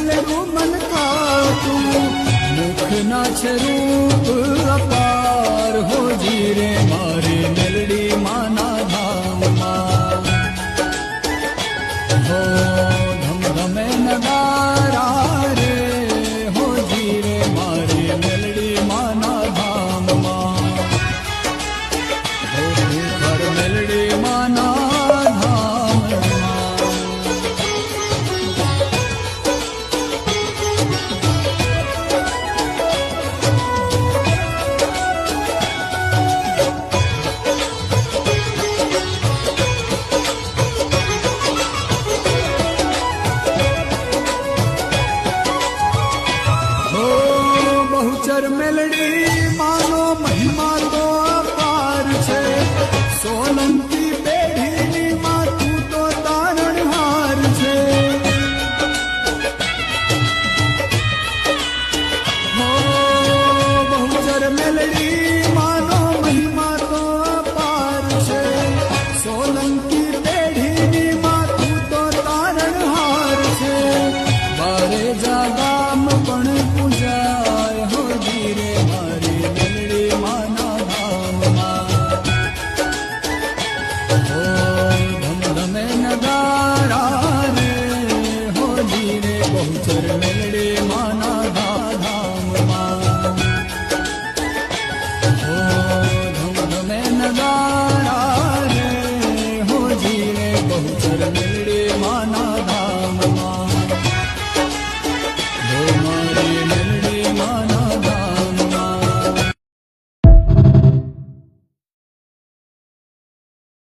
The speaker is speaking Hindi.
जलगु मन खातू मुख नाच रूप अपार हो जीरे मारे मेलडी माना धाम हो धम धमे नगारा रे हो जीरे मारे मेलडी माना धाम हो पर मेलडी माना बहुचर मेलडी मानो महिमा तो अपार छे सोलंकी